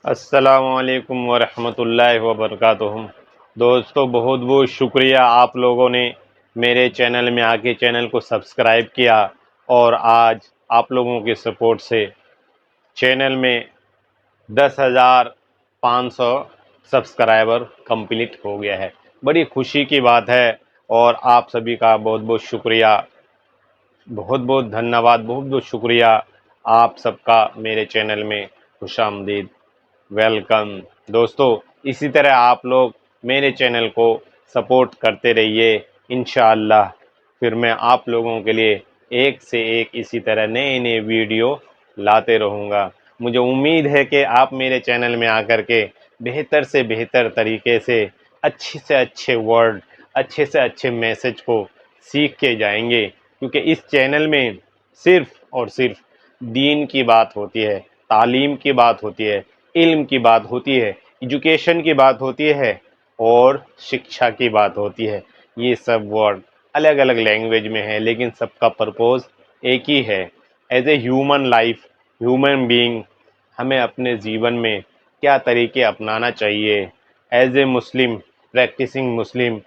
السلام علیکم ورحمۃ اللہ وبرکاتہ۔ دوستو، بہت بہت شکریہ آپ لوگوں نے میرے چینل میں آ کے چینل کو سبسکرائب کیا، اور آج آپ لوگوں کے سپورٹ سے چینل میں 10,500 سبسکرائبر کمپلیٹ ہو گیا ہے۔ بڑی خوشی کی بات ہے، اور آپ سبھی کا بہت بہت شکریہ، بہت بہت دھنیہ واد، بہت بہت شکریہ آپ سب کا میرے چینل میں خوش آمدید، ویلکم۔ دوستو، اسی طرح آپ لوگ میرے چینل کو سپورٹ کرتے رہیے، انشاءاللہ پھر میں آپ لوگوں کے لیے ایک سے ایک اسی طرح نئے نئے ویڈیو لاتے رہوں گا۔ مجھے امید ہے کہ آپ میرے چینل میں آ کر کے بہتر سے بہتر طریقے سے اچھے ورڈ، اچھے سے اچھے میسج کو سیکھ کے جائیں گے، کیونکہ اس چینل میں صرف اور صرف دین کی بات ہوتی ہے، تعلیم کی بات ہوتی ہے، علم کی بات ہوتی ہے، ایجوکیشن کی بات ہوتی ہے، اور شکشا کی بات ہوتی ہے۔ یہ سب ورڈ الگ الگ لینگویج میں ہے، لیکن سب کا پرپوز ایک ہی ہے۔ As a human life, human being, ہمیں اپنے جیون میں کیا طریقے اپنانا چاہیے، ایز اے مسلم، پریکٹسنگ مسلم،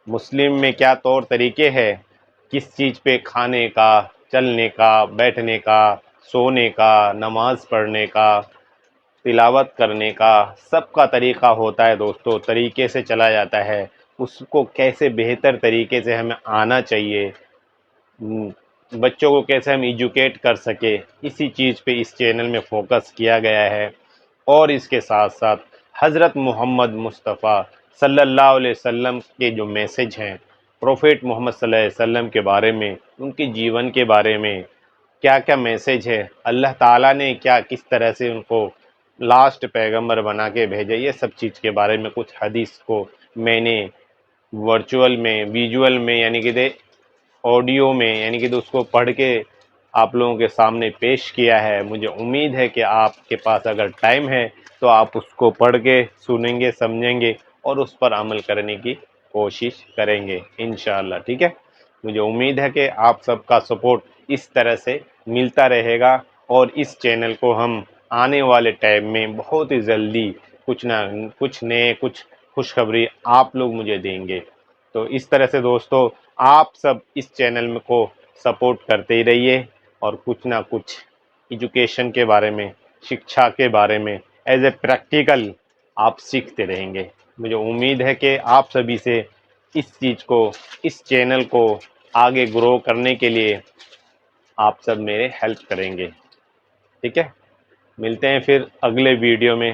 مسلم میں کیا طور طریقے ہے، کس چیز پہ کھانے کا، چلنے کا، بیٹھنے کا، سونے کا، نماز پڑھنے کا، تلاوت کرنے کا، سب کا طریقہ ہوتا ہے دوستو، طریقے سے چلا جاتا ہے۔ اس کو کیسے بہتر طریقے سے ہمیں آنا چاہیے، بچوں کو کیسے ہم ایجوکیٹ کر سکے، اسی چیز پہ اس چینل میں فوکس کیا گیا ہے۔ اور اس کے ساتھ ساتھ حضرت محمد مصطفیٰ صلی اللہ علیہ وسلم کے جو میسج ہیں، پروفیٹ محمد صلی اللہ علیہ وسلم کے بارے میں، ان کے جیون کے بارے میں کیا کیا میسج ہے، اللہ تعالیٰ نے کس طرح سے ان کو لاسٹ پیغمبر بنا کے بھیجے، یہ سب چیز کے بارے میں کچھ حدیث کو میں نے ورچوئل میں، ویژول میں، یعنی کہ آڈیو میں، یعنی کہ اس کو پڑھ کے آپ لوگوں کے سامنے پیش کیا ہے۔ مجھے امید ہے کہ آپ کے پاس اگر ٹائم ہے تو آپ اس کو پڑھ کے سنیں گے، سمجھیں گے، اور اس پر عمل کرنے کی کوشش کریں گے انشاءاللہ، ٹھیک ہے؟ مجھے امید ہے کہ آپ سب کا سپورٹ اس طرح سے ملتا رہے گا، اور اس چینل کو ہم آنے والے ٹائم میں بہت ہی جلدی کچھ نئے، کچھ خوشخبری آپ لوگ مجھے دیں گے۔ تو اس طرح سے دوستو، آپ سب اس چینل کو سپورٹ کرتے ہی رہیے، اور کچھ نہ کچھ ایجوکیشن کے بارے میں، شکشا کے بارے میں ایز اے پریکٹیکل آپ سیکھتے رہیں گے۔ مجھے امید ہے کہ آپ سبھی سے اس چیز کو، اس چینل کو آگے گرو کرنے کے لیے آپ سب میرے ہیلپ کریں گے، ٹھیک ہے؟ ملتے ہیں پھر اگلے ویڈیو میں۔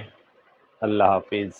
اللہ حافظ۔